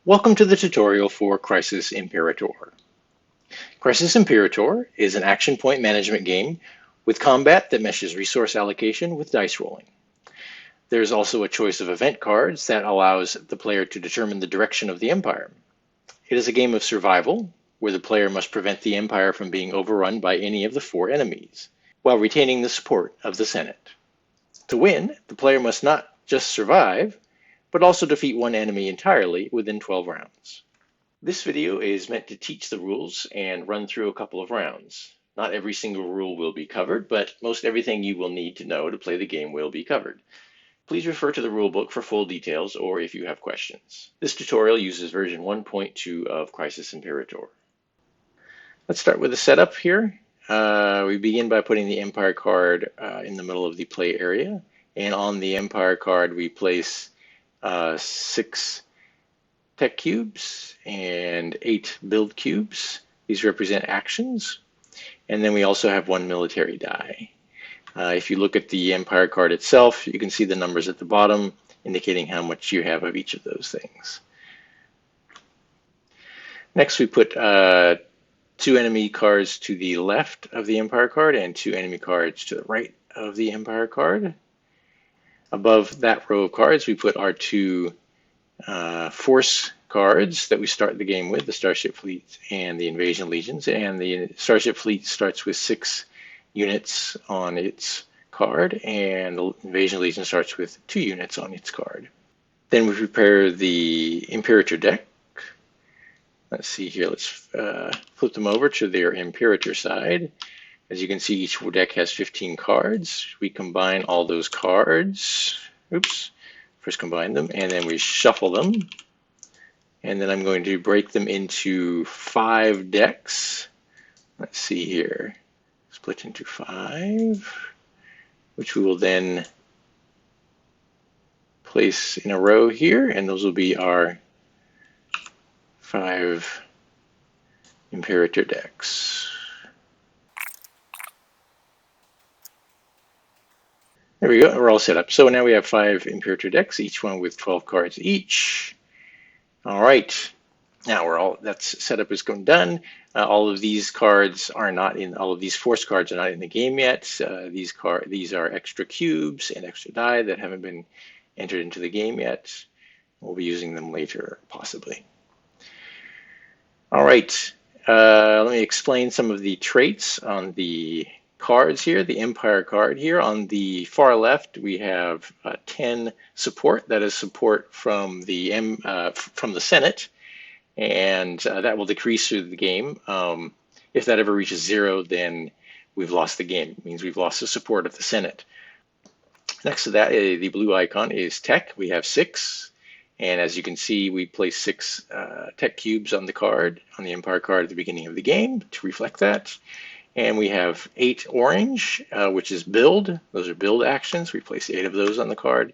Welcome to the tutorial for Crisis Imperator. Crisis Imperator is an action point management game with combat that meshes resource allocation with dice rolling. There's also a choice of event cards that allows the player to determine the direction of the Empire. It is a game of survival where the player must prevent the Empire from being overrun by any of the 4 enemies, while retaining the support of the Senate. To win, the player must not just survive, but also defeat one enemy entirely within 12 rounds. This video is meant to teach the rules and run through a couple of rounds. Not every single rule will be covered, but most everything you will need to know to play the game will be covered. Please refer to the rulebook for full details or if you have questions. This tutorial uses version 1.2 of Crisis Imperator. Let's start with the setup here. We begin by putting the Empire card in the middle of the play area, and on the Empire card we place 6 tech cubes and 8 build cubes. These represent actions. And then we also have 1 military die. If you look at the Empire card itself, you can see the numbers at the bottom indicating how much you have of each of those things. Next, we put 2 enemy cards to the left of the Empire card and 2 enemy cards to the right of the Empire card. Above that row of cards, we put our 2 force cards that we start the game with, the Starship Fleet and the Invasion Legions. And the Starship Fleet starts with 6 units on its card, and the Invasion Legion starts with 2 units on its card. Then we prepare the Imperator deck. Let's see here, let's flip them over to their Imperator side. As you can see, each deck has 15 cards. We combine all those cards. First combine them, and then we shuffle them. And then I'm going to break them into 5 decks. Let's see here. Split into 5, which we will then place in a row here, and those will be our 5 Imperator decks. There we go, we're all set up. So now we have 5 Imperator decks, each one with 12 cards each. All right, now that setup is done. All of these cards are not in, all of these force cards are not in the game yet. These are extra cubes and extra die that haven't been entered into the game yet. We'll be using them later, possibly. All right, let me explain some of the traits on the cards here. The Empire card here on the far left, we have 10 support. That is support from the Senate, and that will decrease through the game. If that ever reaches 0, then we've lost the game. It means we've lost the support of the Senate. Next to that, the blue icon is tech. We have 6. And as you can see, we place 6 tech cubes on the card, on the Empire card at the beginning of the game to reflect that. And we have 8 orange, which is build. Those are build actions. We place 8 of those on the card.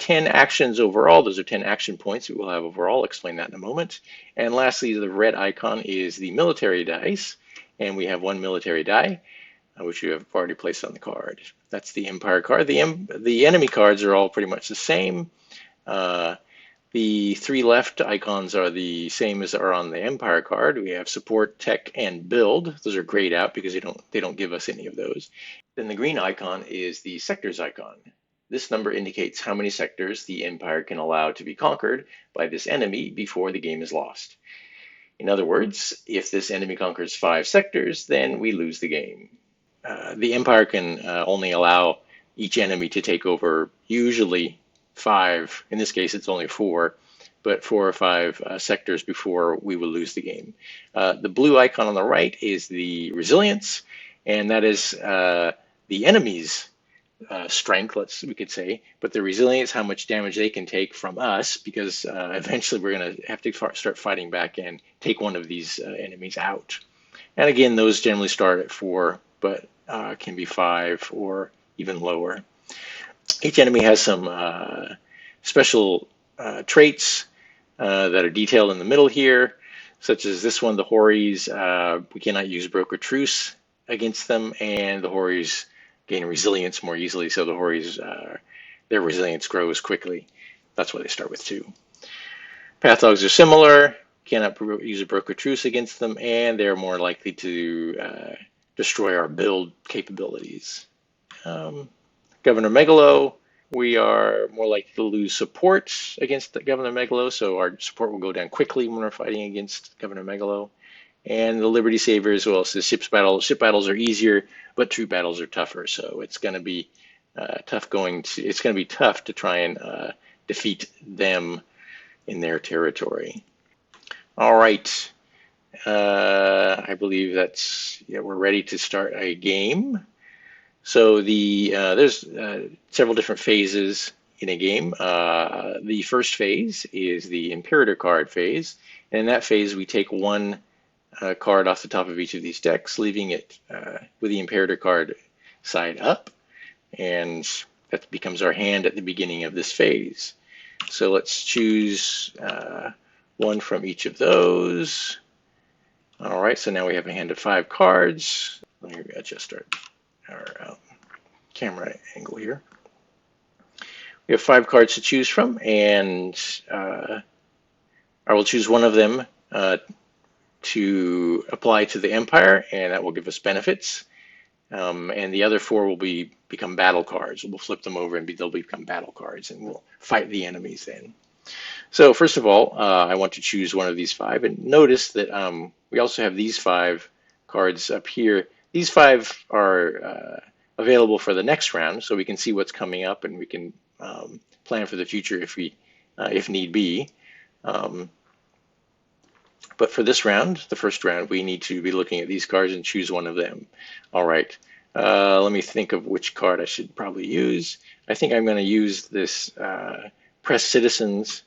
10 actions overall. Those are 10 action points we will have overall. I'll explain that in a moment. And lastly, the red icon is the military dice. And we have 1 military die, which we have already placed on the card. That's the Empire card. The enemy cards are all pretty much the same. The 3 left icons are the same as are on the Empire card. We have support, tech, and build. Those are grayed out because they don't give us any of those. Then the green icon is the sectors icon. This number indicates how many sectors the Empire can allow to be conquered by this enemy before the game is lost. In other words, if this enemy conquers 5 sectors, then we lose the game. The Empire can only allow each enemy to take over usually 5, in this case it's only 4, but 4 or 5 sectors before we will lose the game. The blue icon on the right is the resilience, and that is the enemy's strength, we could say, but the resilience, how much damage they can take from us, because eventually we're going to have to start fighting back and take one of these enemies out. And again, those generally start at 4, but can be 5 or even lower. Each enemy has some special traits that are detailed in the middle here, such as this one, the Horis. We cannot use Broker Truce against them, and the Horis gain resilience more easily, so the Horis, their resilience grows quickly. That's why they start with 2. Pathlogs are similar. Cannot use a broker truce against them, and they're more likely to destroy our build capabilities. Governor Megalo, we are more likely to lose support against Governor Megalo, so our support will go down quickly when we're fighting against Governor Megalo. And the Liberty Savers, well, says ship battles are easier, but troop battles are tougher. So it's going to be tough it's going to be tough to try and defeat them in their territory. All right. I believe we're ready to start a game. So there's several different phases in a game. The first phase is the Imperator card phase. And in that phase, we take one card off the top of each of these decks, leaving it with the Imperator card side up. And that becomes our hand at the beginning of this phase. So let's choose one from each of those. All right, so now we have a hand of 5 cards. Let me adjust our camera angle here. We have 5 cards to choose from, and I will choose one of them to apply to the Empire, and that will give us benefits. And the other 4 will become battle cards. We'll flip them over and they'll become battle cards, and we'll fight the enemies then. So first of all, I want to choose one of these 5, and notice that we also have these 5 cards up here. These 5 are available for the next round, so we can see what's coming up, and we can plan for the future if need be. But for this round, the first round, we need to be looking at these cards and choose one of them. All right, let me think of which card I should probably use. I think I'm going to use this press citizens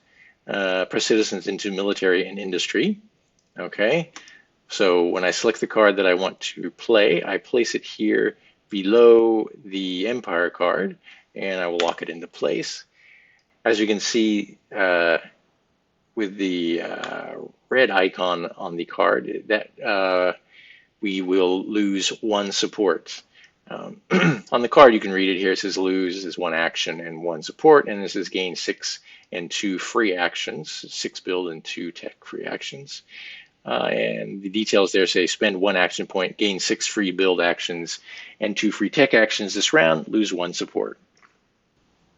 into military and industry. Okay, so when I select the card that I want to play, I place it here below the Empire card, and I will lock it into place. As you can see, with the red icon on the card, that we will lose 1 support. On the card, you can read it here. It says lose is 1 action and 1 support, and this is gain 6 and 2 free actions, 6 build and 2 tech free actions. And the details there say spend 1 action point, gain 6 free build actions and 2 free tech actions this round, lose 1 support.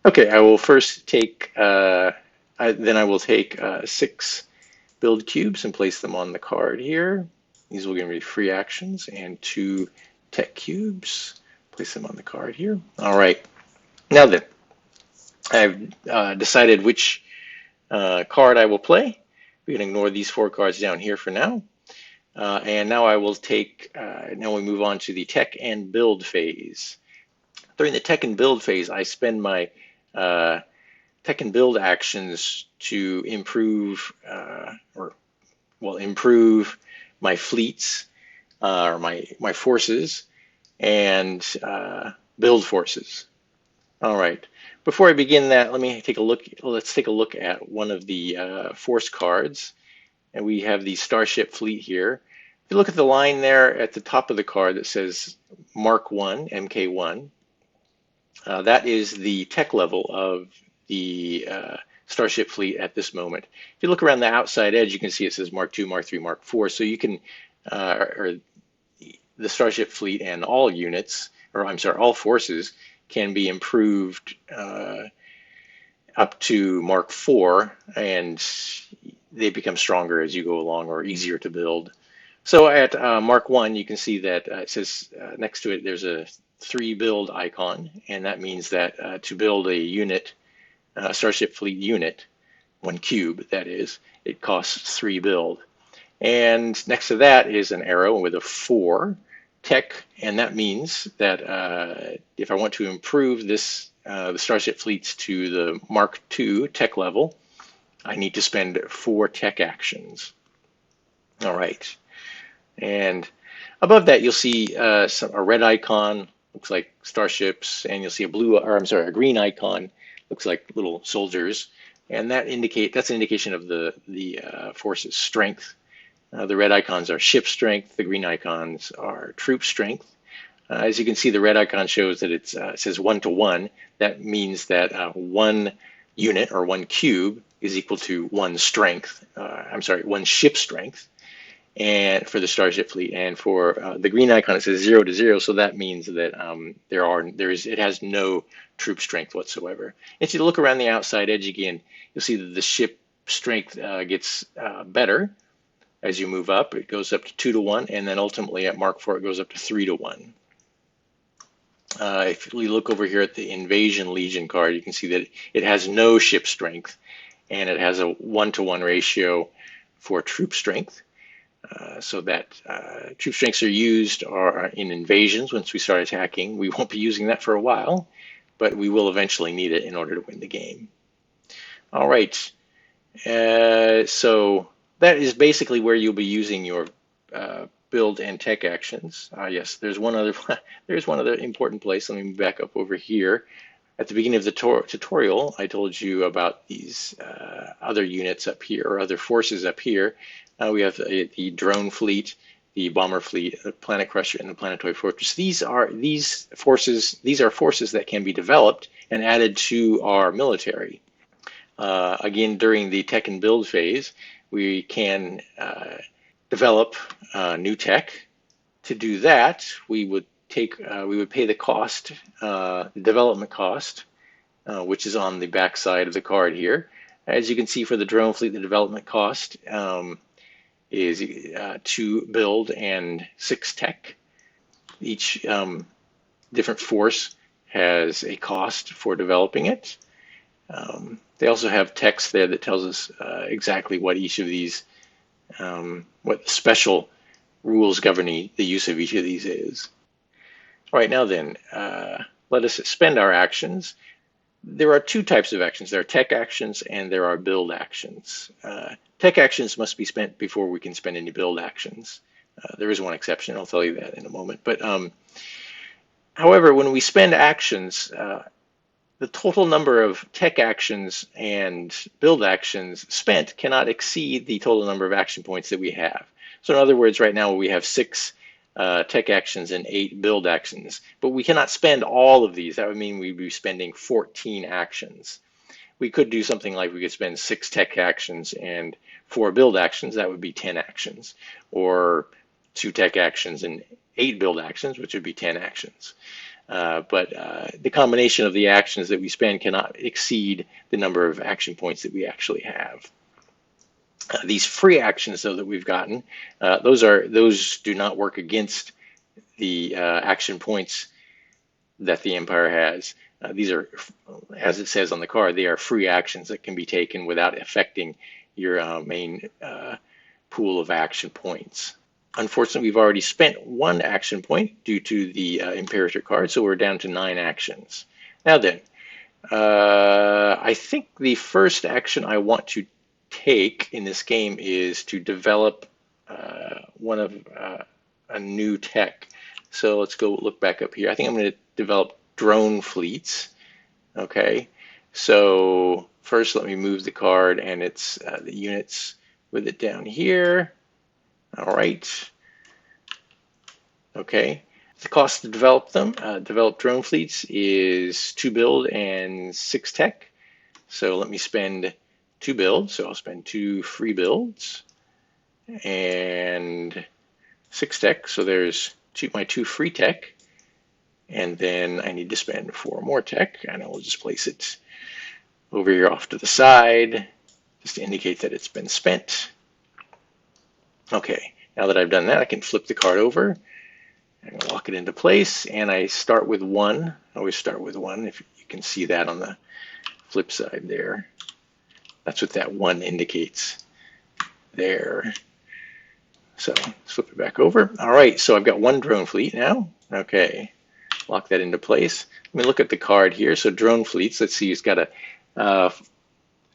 Okay, I will first take, then I will take 6 build cubes and place them on the card here. These will give me free actions, and 2 tech cubes. Place them on the card here. All right, now then, I've decided which card I will play. We can ignore these 4 cards down here for now. And now I will take, now we move on to the tech and build phase. During the tech and build phase, I spend my tech and build actions to improve, improve my fleets, or my forces, and build forces. All right. Before I begin that, let's take a look at one of the force cards, and we have the Starship Fleet here. If you look at the line there at the top of the card that says Mark 1, MK1, that is the tech level of the Starship Fleet at this moment. If you look around the outside edge, you can see it says Mark 2, Mark 3, Mark 4. So you can, or the Starship Fleet and all units, or I'm sorry, all forces can be improved up to Mark 4, and they become stronger as you go along, or easier to build. So at Mark 1, you can see that it says next to it there's a 3 build icon, and that means that to build a unit, Starship Fleet unit, 1 cube that is, it costs 3 build. And next to that is an arrow with a 4 tech, and that means that if I want to improve this, the Starship Fleets to the Mark II tech level, I need to spend 4 tech actions. All right, and above that you'll see a red icon, looks like starships, and you'll see a green icon, looks like little soldiers, and that's an indication of the force's strength. The red icons are ship strength, the green icons are troop strength. As you can see, the red icon shows that it says 1 to 1. That means that 1 unit or 1 cube is equal to 1 strength. One ship strength, and for the starship fleet. And for the green icon, it says 0 to 0, so that means that it has no troop strength whatsoever. And if you look around the outside edge again, you'll see that the ship strength gets better as you move up. It goes up to 2 to 1, and then ultimately at Mark 4 it goes up to 3 to 1. If we look over here at the Invasion Legion card, you can see that it has no ship strength, and it has a 1-to-1 ratio for troop strength. So that troop strengths are used in invasions once we start attacking. We won't be using that for a while, but we will eventually need it in order to win the game. All right, so that is basically where you'll be using your build and tech actions. Yes, there's one other important place. Let me move back up over here. At the beginning of the tutorial, I told you about these other units up here, or other forces up here. We have the drone fleet, the bomber fleet, the planet crusher, and the planetoid fortress. These are forces that can be developed and added to our military. Again, during the tech and build phase, we can develop new tech. To do that, we would pay the cost, the development cost, which is on the back side of the card here. As you can see, for the drone fleet, the development cost is 2 build and 6 tech. Each different force has a cost for developing it. They also have text there that tells us exactly what each of these, what special rules governing the use of each of these is. All right, now then, let us spend our actions. There are 2 types of actions. There are tech actions and there are build actions. Tech actions must be spent before we can spend any build actions. There is one exception. I'll tell you that in a moment. But however, when we spend actions, the total number of tech actions and build actions spent cannot exceed the total number of action points that we have. So in other words, right now we have 6 tech actions and 8 build actions, but we cannot spend all of these. That would mean we'd be spending 14 actions. We could do something like we could spend 6 tech actions and 4 build actions. That would be 10 actions, or 2 tech actions and 8 build actions, which would be 10 actions. But the combination of the actions that we spend cannot exceed the number of action points that we actually have. These free actions, though, that we've gotten, those do not work against the action points that the Empire has. These are, as it says on the card, they are free actions that can be taken without affecting your main pool of action points. Unfortunately, we've already spent 1 action point due to the Imperator card, so we're down to 9 actions. Now then, I think the first action I want to take in this game is to develop a new tech. So let's go look back up here. I think I'm going to develop drone fleets. Okay, so first let me move the card and it's the units with it down here. All right. Okay. The cost to develop them, develop drone fleets, is 2 build and 6 tech. So let me spend 2 builds. So I'll spend 2 free builds and 6 tech. So there's my 2 free tech. And then I need to spend 4 more tech, and I will just place it over here off to the side just to indicate that it's been spent. Okay, now that I've done that, I can flip the card over and lock it into place, and I start with 1. I always start with 1, if you can see that on the flip side there. That's what that 1 indicates there. So let's flip it back over. All right, so I've got 1 drone fleet now. Okay, lock that into place. Let me look at the card here. So drone fleets, let's see, it's got a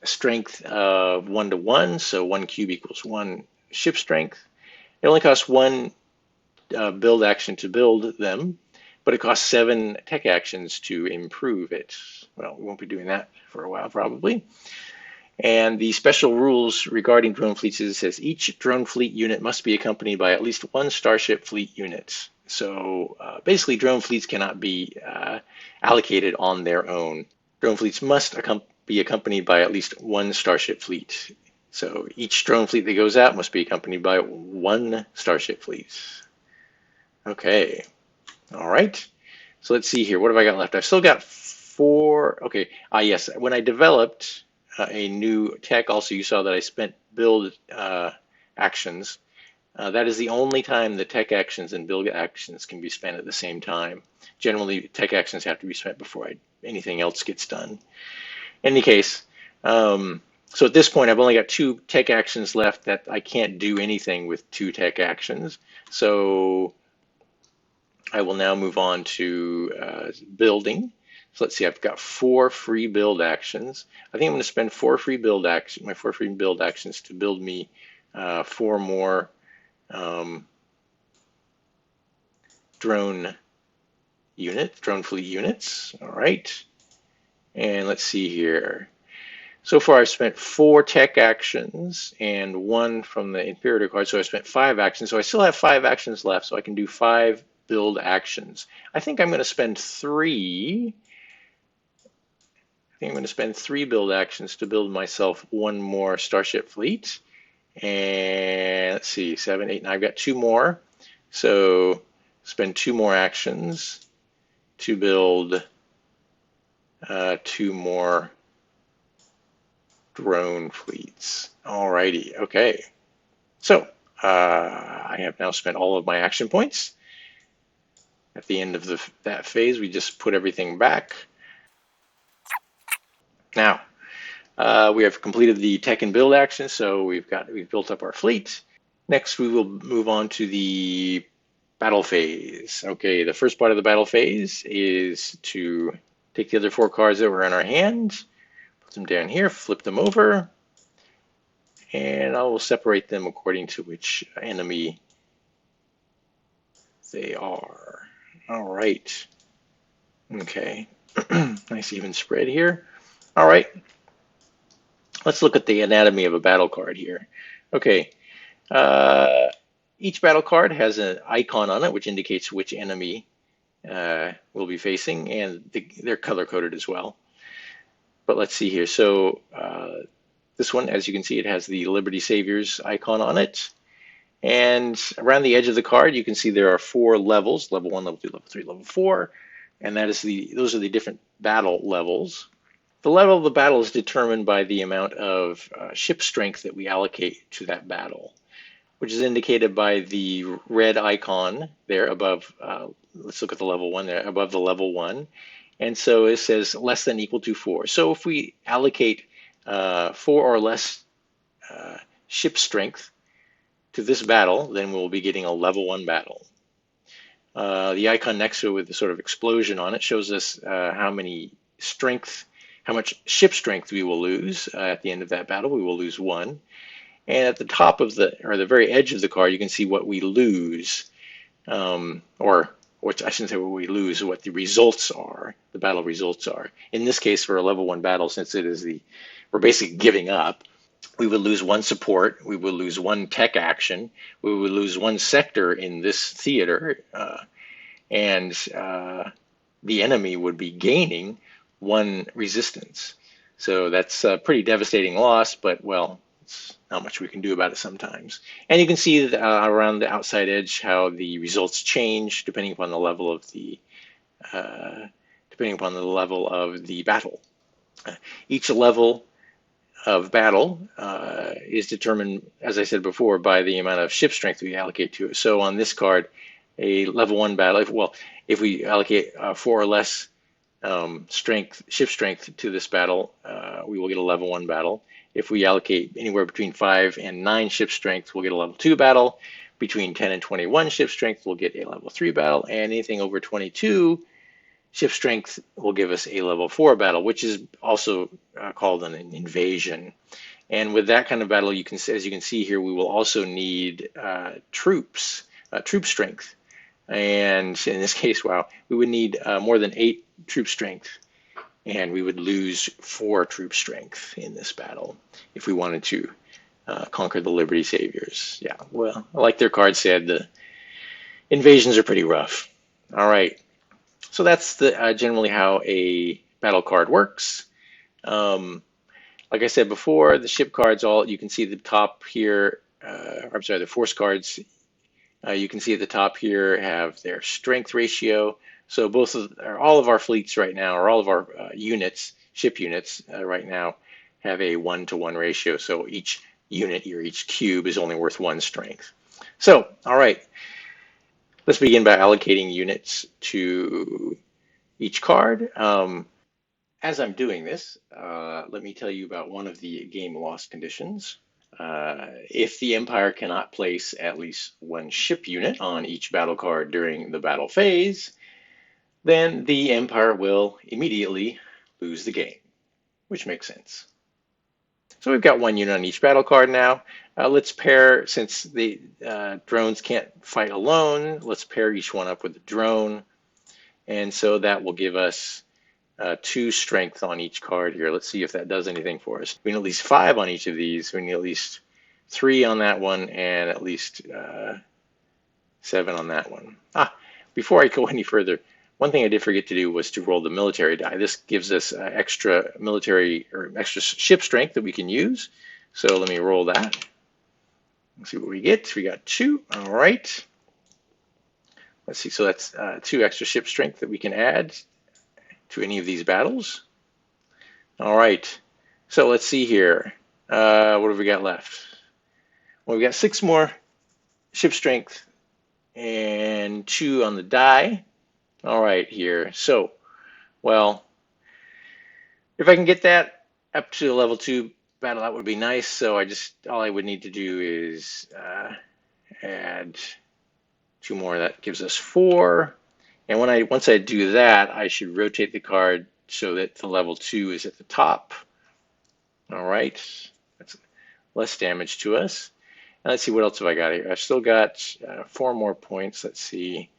strength of 1 to 1, so 1 cube equals 1 ship strength. It only costs 1 build action to build them, but it costs 7 tech actions to improve it. Well, we won't be doing that for a while probably. And the special rules regarding drone fleets is, it says each drone fleet unit must be accompanied by at least 1 starship fleet unit. So basically drone fleets cannot be allocated on their own. Drone fleets must be accompanied by at least one starship fleet. So each drone fleet that goes out must be accompanied by one starship fleet. Okay, all right. So let's see here. What have I got left? I've still got 4. Okay, yes. When I developed a new tech, also you saw that I spent build actions. That is the only time the tech actions and build actions can be spent at the same time. Generally, tech actions have to be spent before anything else gets done. In any case, so at this point, I've only got 2 tech actions left that I can't do anything with 2 tech actions. So I will now move on to building. So let's see, I've got 4 free build actions. I think I'm going to spend 4 free build actions, my 4 free build actions to build me 4 more drone fleet units. All right. And let's see here. So far, I've spent 4 tech actions and 1 from the Imperator card. So I spent 5 actions. So I still have 5 actions left. So I can do 5 build actions. I think I'm going to spend 3. I think I'm going to spend 3 build actions to build myself 1 more starship fleet. And let's see, 7, 8, 9. I've got 2 more. So spend 2 more actions to build 2 more drone fleets. Alrighty, okay. So I have now spent all of my action points. At the end of that phase, we just put everything back. Now, we have completed the tech and build action, so we've built up our fleet. Next, we will move on to the battle phase. Okay, the first part of the battle phase is to take the other 4 cards that were in our hand, put them down here, flip them over, and I will separate them according to which enemy they are. All right. Okay. Nice even spread here. All right. Let's look at the anatomy of a battle card here. Okay. Each battle card has an icon on it, which indicates which enemy we'll be facing, and they're color-coded as well. But let's see here. So this one, as you can see, it has the Liberty Saviors icon on it. And around the edge of the card, you can see there are 4 levels: level 1, level 2, level 3, level 4. And those are the different battle levels. The level of the battle is determined by the amount of ship strength that we allocate to that battle, which is indicated by the red icon there above. Let's look at the level 1 there, above the level 1. And so it says less than equal to 4. So if we allocate 4 or less ship strength to this battle, then we'll be getting a level 1 battle. The icon next to it with the sort of explosion on it shows us how much ship strength we will lose at the end of that battle. We will lose 1. And at the top of the very edge of the card, you can see what we lose, or which I shouldn't say what we lose, what the results are, the battle results are. In this case, for a level 1 battle, since it is we're basically giving up, we would lose 1 support, we would lose 1 tech action, we would lose 1 sector in this theater, and the enemy would be gaining 1 resistance. So that's a pretty devastating loss, but well, it's not much we can do about it sometimes. And you can see that, around the outside edge how the results change depending upon the level of the battle. Each level of battle is determined, as I said before, by the amount of ship strength we allocate to it. So on this card, a level 1 battle, if we allocate 4 or less ship strength to this battle, we will get a level 1 battle. If we allocate anywhere between 5 and 9 ship strength, we'll get a level 2 battle. Between 10 and 21 ship strength, we'll get a level 3 battle. And anything over 22 ship strength will give us a level 4 battle, which is also called an invasion. And with that kind of battle, as you can see here, we will also need troop strength. And in this case, we would need more than 8 troop strength, and we would lose 4 troop strength in this battle if we wanted to conquer the Liberty Saviors. Yeah, well, like their card said, the invasions are pretty rough. All right, so that's generally how a battle card works. Like I said before, the ship cards, all you can see the top here, I'm sorry, the force cards, you can see at the top here have their strength ratio. So both of, or all of our fleets right now, or all of our units, ship units right now, have a 1-to-1 ratio. So each unit or each cube is only worth 1 strength. So, all right, let's begin by allocating units to each card. As I'm doing this, let me tell you about one of the game loss conditions. If the Empire cannot place at least 1 ship unit on each battle card during the battle phase, then the Empire will immediately lose the game, which makes sense. So we've got 1 unit on each battle card now. Let's pair, since the drones can't fight alone, let's pair each one up with a drone. And so that will give us 2 strength on each card here. Let's see if that does anything for us. We need at least 5 on each of these. We need at least 3 on that one and at least 7 on that one. Before I go any further, one thing I did forget to do was to roll the military die. This gives us extra military or extra ship strength that we can use. So let me roll that. Let's see what we get. We got 2. All right. Let's see. So that's 2 extra ship strength that we can add to any of these battles. All right. So let's see here. What have we got left? Well, we got 6 more ship strength and 2 on the die. All right here. So, well, if I can get that up to a level 2 battle, that would be nice. So all I would need to do is add 2 more. That gives us 4. And once I do that, I should rotate the card so that the level 2 is at the top. All right, that's less damage to us. And let's see, what else have I got here? I've still got 4 more points. Let's see.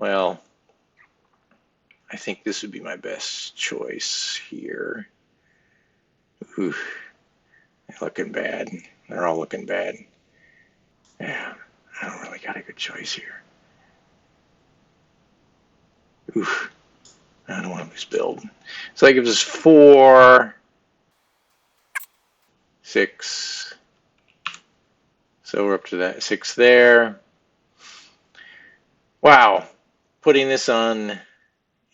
Well, I think this would be my best choice here. Ooh, they're looking bad. They're all looking bad. Yeah, I don't really got a good choice here. Oof, I don't want to lose build. So that gives us 4, 6. So we're up to that 6 there. Wow, putting this on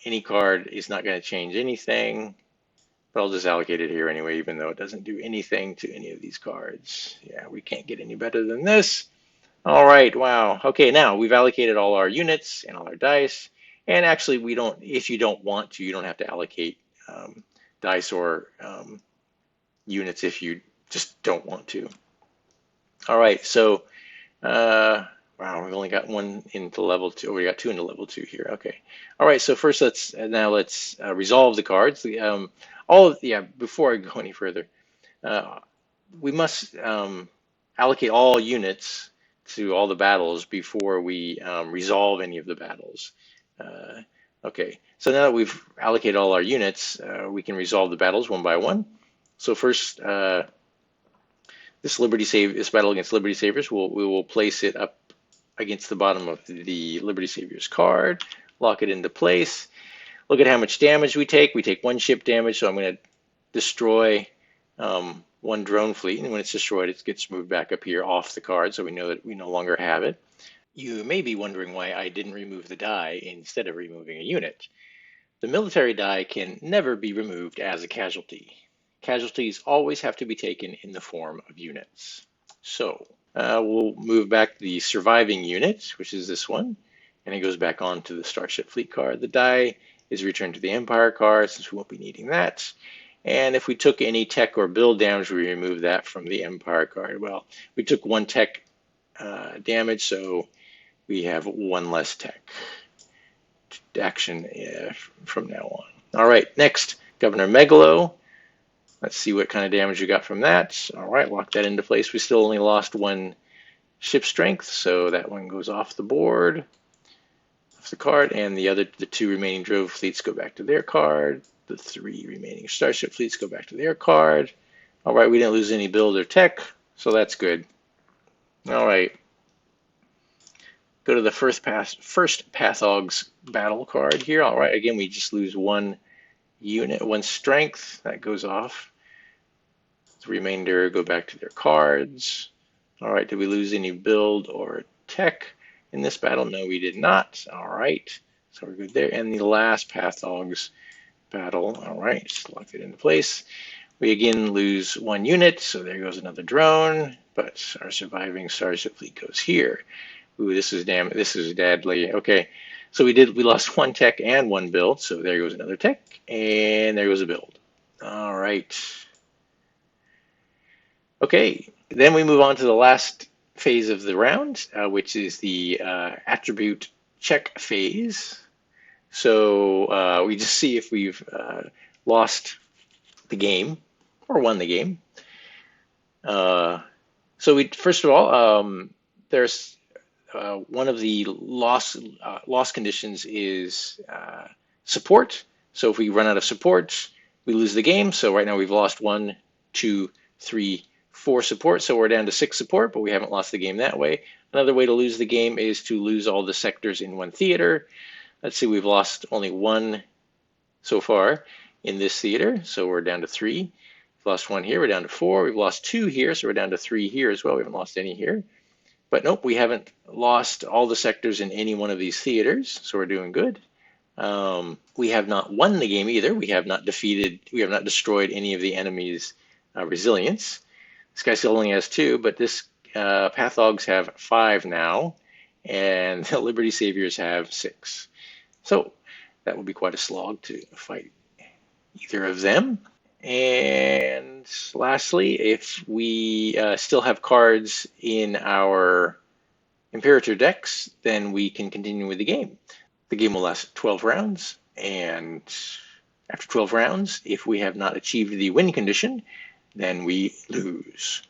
any card is not going to change anything, but I'll just allocate it here anyway, even though it doesn't do anything to any of these cards. Yeah, we can't get any better than this. All right, wow. Okay, now we've allocated all our units and all our dice. And actually, we don't, if you don't want to, you don't have to allocate dice or units if you just don't want to. All right, so wow, we've only got 1 into level 2. Oh, we got 2 into level 2 here. Okay. All right. So first, let's resolve the cards. Before I go any further, we must allocate all units to all the battles before we resolve any of the battles. Okay. So now that we've allocated all our units, we can resolve the battles one by one. So first, this battle against Liberty Savers, we will place it up against the bottom of the Liberty Saviors card, lock it into place. Look at how much damage we take. We take 1 ship damage, so I'm going to destroy 1 drone fleet, and when it's destroyed, it gets moved back up here off the card, so we know that we no longer have it. You may be wondering why I didn't remove the die instead of removing a unit. The military die can never be removed as a casualty. Casualties always have to be taken in the form of units. So we'll move back the surviving unit, which is this one, and it goes back onto the Starship Fleet card. The die is returned to the Empire card since we won't be needing that. And if we took any tech or build damage, we remove that from the Empire card. Well, we took 1 tech damage, so we have 1 less tech action from now on. All right, next, Governor Megalo. Let's see what kind of damage we got from that. All right, lock that into place. We still only lost 1 ship strength, so that one goes off the board, off the card, and the 2 remaining drove fleets go back to their card. The 3 remaining starship fleets go back to their card. All right, we didn't lose any build or tech, so that's good. All right. go to the first Pathog's battle card here. All right, again, we just lose one unit, one strength. That goes off. The remainder go back to their cards. All right, did we lose any build or tech in this battle? No, we did not. All right, so we're good there. And the last Pathog's battle. All right, just lock it into place. We again lose one unit, so there goes another drone, but our surviving starship fleet goes here. Ooh, this is deadly. Okay, so we lost one tech and one build, so there goes another tech, and there goes a build. All right. Okay, then we move on to the last phase of the round, which is the attribute check phase. So we just see if we've lost the game or won the game. So we first of all, there's one of the loss conditions is support. So if we run out of support, we lose the game. So right now we've lost 1, 2, 3, 4 support. So we're down to 6 support, but we haven't lost the game that way. Another way to lose the game is to lose all the sectors in one theater. Let's see, we've lost only 1 so far in this theater, so we're down to 3. We've lost 1 here, we're down to 4. We've lost 2 here, so we're down to 3 here as well. We haven't lost any here. But nope, we haven't lost all the sectors in any one of these theaters, so we're doing good. We have not won the game either. We have not destroyed any of the enemy's resilience. This guy still only has 2, but this Pathogs have 5 now, and the Liberty Saviors have 6. So that would be quite a slog to fight either of them. And lastly, if we still have cards in our Imperator decks, then we can continue with the game. The game will last 12 rounds, and after 12 rounds, if we have not achieved the win condition, then we lose.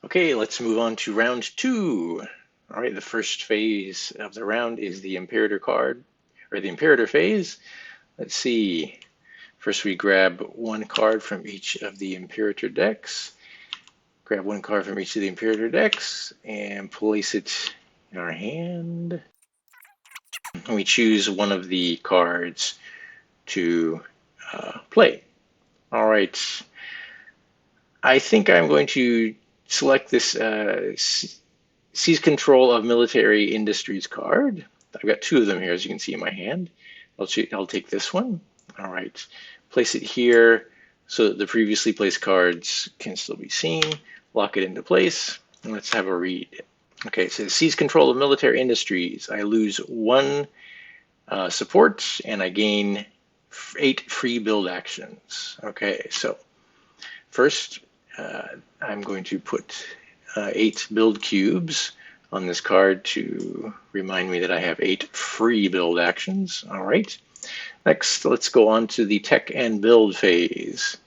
Okay, let's move on to round 2. All right, the first phase of the round is the Imperator card, or the Imperator phase. Let's see. First, we grab 1 card from each of the Imperator decks. Grab 1 card from each of the Imperator decks and place it in our hand. And we choose one of the cards to play. All right. I think I'm going to select this Seize Control of Military Industries card. I've got 2 of them here, as you can see in my hand. I'll take this one. All right, place it here so that the previously placed cards can still be seen. Lock it into place, and let's have a read. Okay, so Seize Control of Military Industries. I lose 1 support, and I gain 8 free build actions. Okay, so first, I'm going to put 8 build cubes on this card to remind me that I have 8 free build actions. All right. Next, let's go on to the tech and build phase.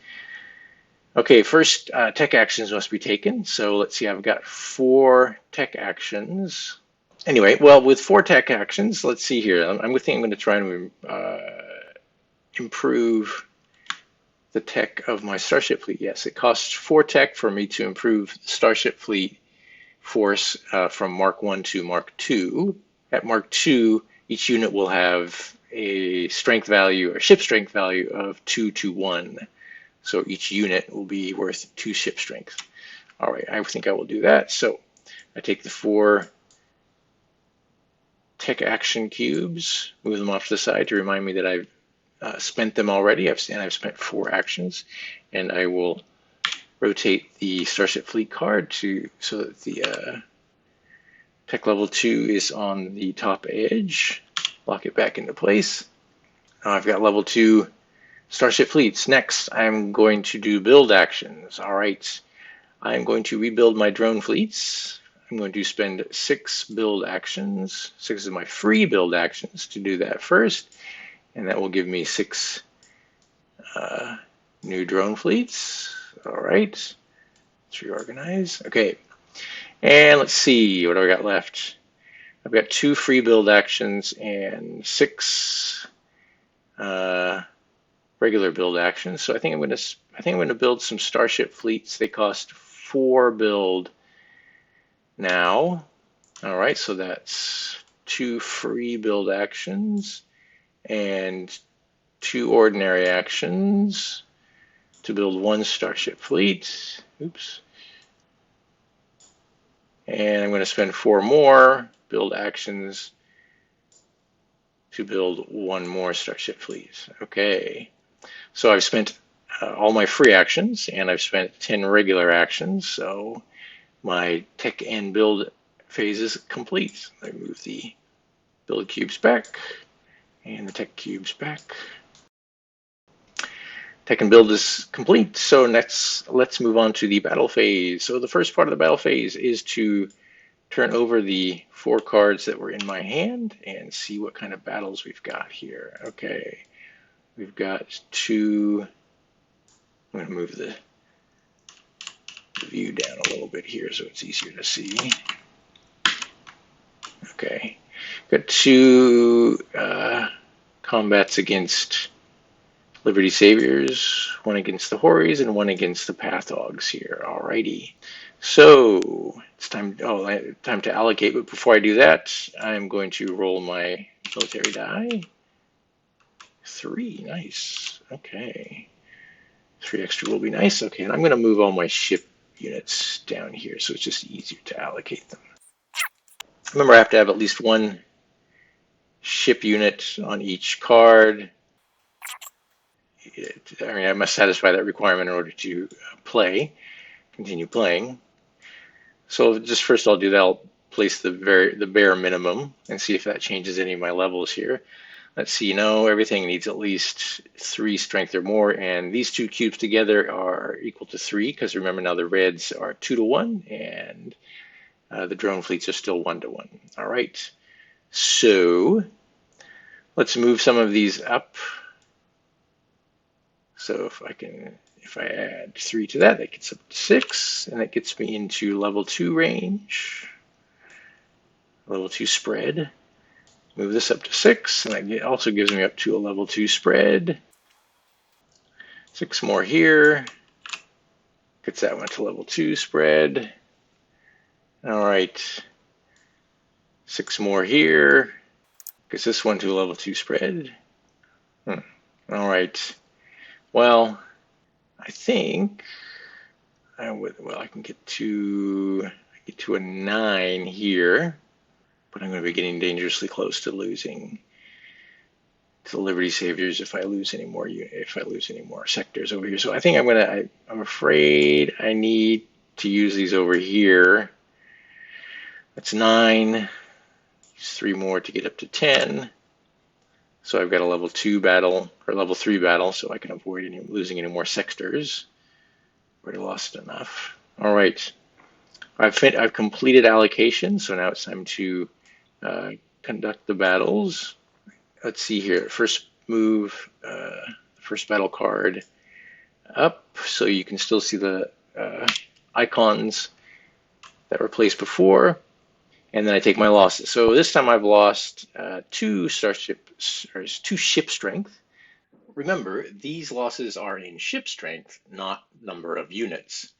Okay, first tech actions must be taken. So let's see, I've got 4 tech actions. Anyway, well, with 4 tech actions, let's see here. I'm going to try and improve the tech of my Starship fleet. Yes, it costs 4 tech for me to improve the Starship fleet force from Mark 1 to Mark 2. At Mark 2, each unit will have a strength value or ship strength value of 2 to 1. So each unit will be worth 2 ship strength. All right, I think I will do that. So I take the 4 tech action cubes, move them off to the side to remind me that I've spent them already. I've spent 4 actions, and I will rotate the Starship Fleet card so that the tech level 2 is on the top edge. Lock it back into place. Now I've got level 2 Starship Fleets. Next, I'm going to do build actions. All right, I'm going to rebuild my drone fleets. I'm going to spend 6 build actions, 6 of my free build actions to do that first. And that will give me 6 new drone fleets. All right, let's reorganize. Okay, and let's see, what do I got left? I've got 2 free build actions and 6 regular build actions. So I think I'm going to build some Starship fleets. They cost 4 build now. All right, so that's 2 free build actions and 2 ordinary actions to build 1 starship fleet. Oops. And I'm going to spend 4 more build actions to build 1 more starship fleet. Okay, so I've spent all my free actions, and I've spent 10 regular actions, so my tech and build phase is complete. I move the build cubes back and the tech cubes back. Tech and build is complete, so next let's move on to the battle phase. So the first part of the battle phase is to turn over the 4 cards that were in my hand and see what kind of battles we've got here. Okay, we've got 2. I'm going to move the view down a little bit here so it's easier to see. Okay, got 2 combats against Liberty Saviors, 1 against the Horis and 1 against the Pathogs here. Alrighty. So it's time to allocate, but before I do that, I'm going to roll my military die. 3, nice. Okay. 3 extra will be nice. Okay, and I'm going to move all my ship units down here so it's just easier to allocate them. Remember, I have to have at least 1 ship unit on each card. I mean, I must satisfy that requirement in order to continue playing. So just first I'll do that. I'll place the bare minimum and see if that changes any of my levels here. Let's see, no, everything needs at least 3 strength or more, and these 2 cubes together are equal to 3, because remember now the reds are 2 to 1, and the drone fleets are still 1 to 1. All right, so let's move some of these up. So if I add 3 to that, that gets up to 6, and that gets me into level 2 range, level 2 spread. Move this up to 6, and that also gives me up to a level 2 spread. 6 more here, gets that one to level 2 spread. All right, 6 more here, gets this one to a level 2 spread. All right, well, I think I can get to a 9 here, but I'm going to be getting dangerously close to losing to the Liberty Saviors if I lose any more sectors over here. So I think I'm afraid I need to use these over here. That's 9. Use 3 more to get up to 10. So I've got a level 2 battle or level 3 battle, so I can avoid losing any more sectors. Already lost enough. All right, I've completed allocation, so now it's time to conduct the battles. Let's see here. First move first battle card up, so you can still see the icons that were placed before, and then I take my losses. So this time I've lost 2 ship strength. Remember, these losses are in ship strength, not number of units.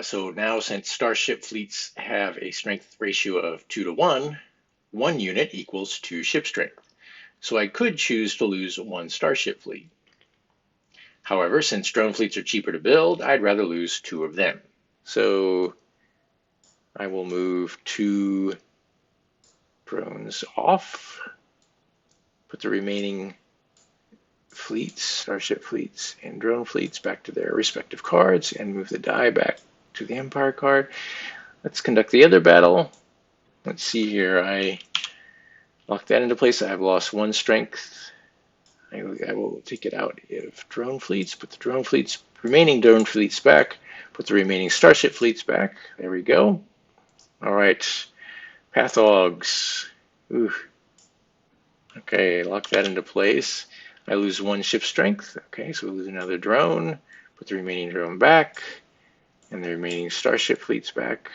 So now, since starship fleets have a strength ratio of 2 to 1, 1 unit equals 2 ship strength. So I could choose to lose 1 starship fleet. However, since drone fleets are cheaper to build, I'd rather lose 2 of them. So I will move 2 drones off, put the remaining fleets, starship fleets and drone fleets, back to their respective cards, and move the die back to the Empire card. Let's conduct the other battle. Let's see here. I lock that into place. I've lost 1 strength. I will take it out of drone fleets, put the remaining drone fleets back, put the remaining starship fleets back. There we go. All right, Pathogs. Ooh. Okay, lock that into place. I lose 1 ship strength. Okay, so we lose another drone. Put the remaining drone back, and the remaining starship fleets back.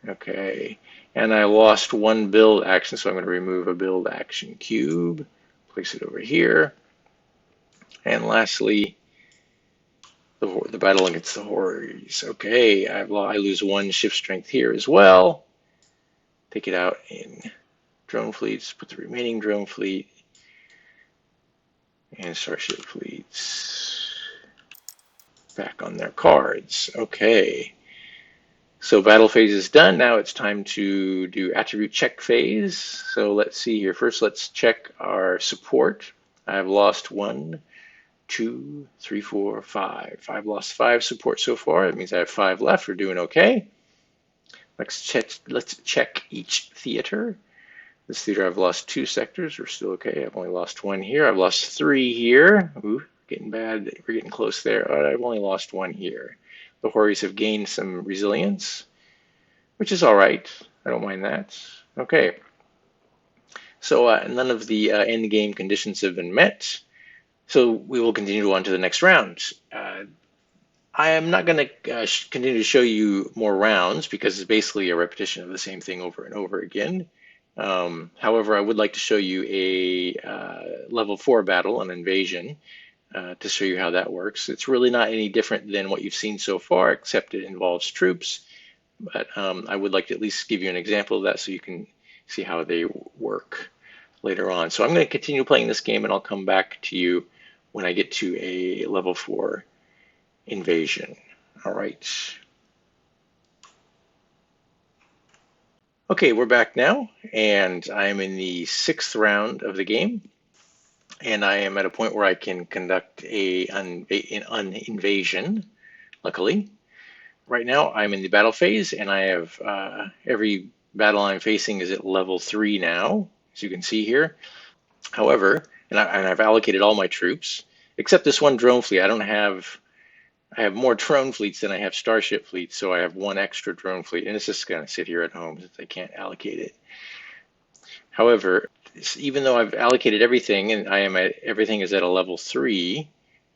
Okay, and I lost 1 build action, so I'm going to remove a build action cube, place it over here. And lastly, the battle against the Horis. Okay, I lose 1 ship strength here as well. take it out in drone fleets, put the remaining drone fleet and starship fleets back on their cards. Okay. So battle phase is done. Now it's time to do attribute check phase. So let's see here. First, let's check our support. I've lost 1, 2, 3, 4, 5. I've lost 5 support so far. That means I have 5 left. We're doing okay. Let's check each theater. This theater, I've lost 2 sectors. We're still okay. I've only lost 1 here. I've lost 3 here. Ooh, getting bad. We're getting close there. All right, I've only lost 1 here. The Horis have gained some resilience, which is all right. I don't mind that. Okay. So none of the end game conditions have been met. So we will continue on to the next round. I am not going to continue to show you more rounds because it's basically a repetition of the same thing over and over again. However, I would like to show you a level 4 battle, an invasion, to show you how that works. It's really not any different than what you've seen so far, except it involves troops. But I would like to at least give you an example of that so you can see how they work later on. So I'm going to continue playing this game and I'll come back to you when I get to a level 4 invasion. All right. Okay, we're back now, and I am in the 6th round of the game, and I am at a point where I can conduct an invasion, luckily. Right now, I'm in the battle phase, and I have every battle I'm facing is at level 3 now, as you can see here. However, and I've allocated all my troops, except this one drone fleet. I have more drone fleets than I have starship fleets, so I have 1 extra drone fleet, and it's just going to sit here at home since I can't allocate it. However, even though I've allocated everything and everything is at a level 3,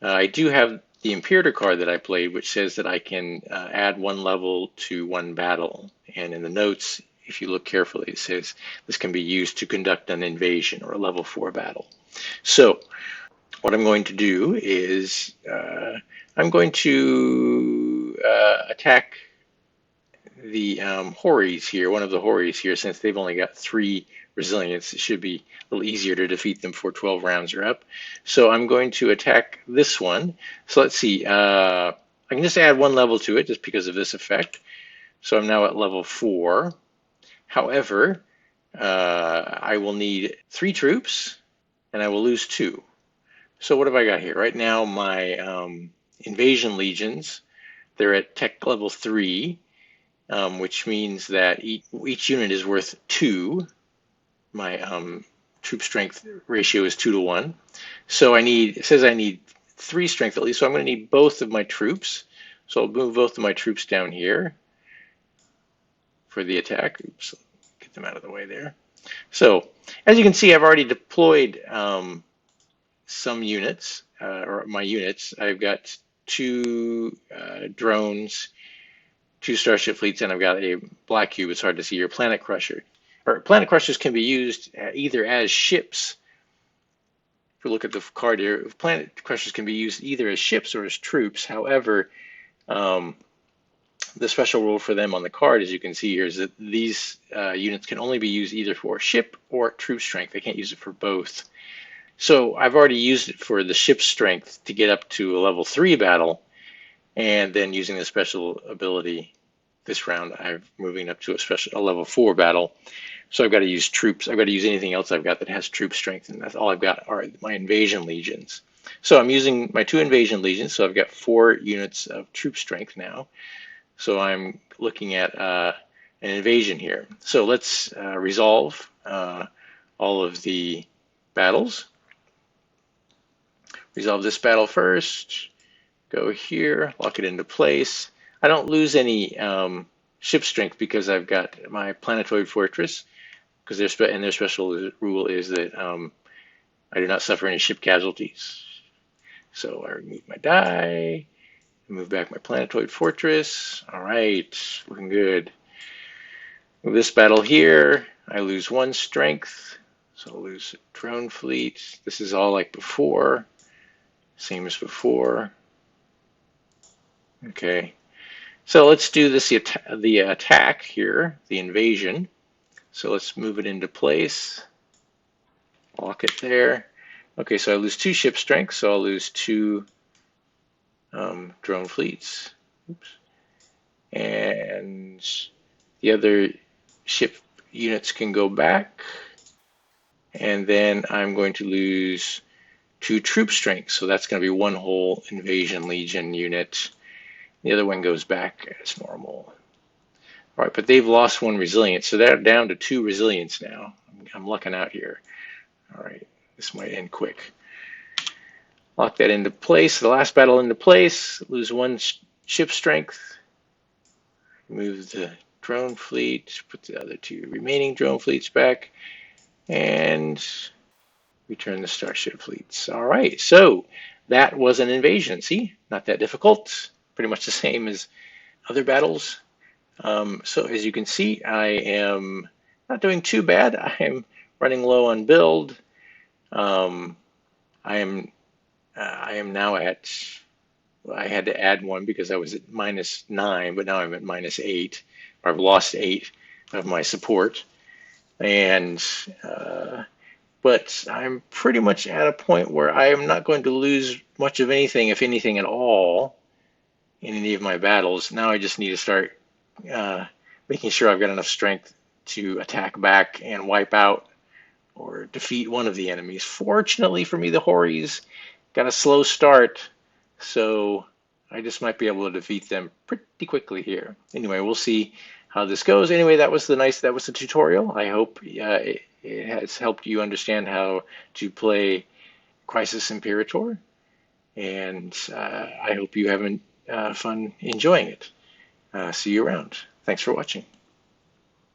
I do have the Imperator card that I played, which says that I can add 1 level to 1 battle. And in the notes, if you look carefully, it says this can be used to conduct an invasion or a level 4 battle. So what I'm going to do is I'm going to attack the Horis here, one of the Horis here, since they've only got 3 resilience. It should be a little easier to defeat them before 12 rounds are up. So I'm going to attack this one. So let's see. I can just add 1 level to it just because of this effect. So I'm now at level 4. However, I will need 3 troops, and I will lose 2. So what have I got here? Right now, my invasion legions, they're at tech level 3, which means that each unit is worth 2. My troop strength ratio is 2 to 1. So it says I need 3 strength at least, so I'm going to need both of my troops. So I'll move both of my troops down here for the attack. Oops, get them out of the way there. So as you can see, I've already deployed some units, or my units. I've got 2 drones, 2 starship fleets, and I've got a black cube. It's hard to see here, planet crusher. Or planet crushers can be used either as ships. If we look at the card here, planet crushers can be used either as ships or as troops. However, the special rule for them on the card, as you can see here, is that these units can only be used either for ship or troop strength. They can't use it for both. So I've already used it for the ship strength to get up to a level 3 battle, and then using the special ability this round, I'm moving up to a level 4 battle. So I've got to use troops. I've got to use anything else I've got that has troop strength, and that's all I've got are my invasion legions. So I'm using my 2 invasion legions, so I've got 4 units of troop strength now. So I'm looking at an invasion here. So let's resolve all of the battles. Resolve this battle first, go here, lock it into place. I don't lose any ship strength because I've got my planetoid fortress, because their special rule is that I do not suffer any ship casualties. So I remove my die, move back my planetoid fortress. All right, looking good. Move this battle here, I lose 1 strength, so I'll lose drone fleet. This is all like before. Same as before. Okay, so let's do this, the attack here, the invasion. So let's move it into place. Lock it there. Okay, so I lose 2 ship strength, so I'll lose 2 drone fleets. Oops. And the other ship units can go back. And then I'm going to lose 2 troop strength, so that's going to be 1 whole invasion legion unit. The other one goes back as normal. All right, but they've lost 1 resilience, so they're down to 2 resilience now. I'm lucking out here. All right, this might end quick. Lock that into place. The last battle into place. Lose 1 ship strength. Move the drone fleet. Put the other 2 remaining drone fleets back. And return the starship fleets. All right, so that was an invasion. See, not that difficult. Pretty much the same as other battles. So as you can see, I am not doing too bad. I am running low on build. I am now at, I had to add 1 because I was at -9, but now I'm at -8. I've lost 8 of my support. And, but I'm pretty much at a point where I am not going to lose much of anything, if anything at all, in any of my battles. Now I just need to start making sure I've got enough strength to attack back and wipe out or defeat one of the enemies. Fortunately for me, the Horis got a slow start, so I just might be able to defeat them pretty quickly here. Anyway, we'll see how this goes. Anyway, that was the tutorial. I hope it has helped you understand how to play Crisis Imperator, and I hope you have fun enjoying it. See you around. Thanks for watching.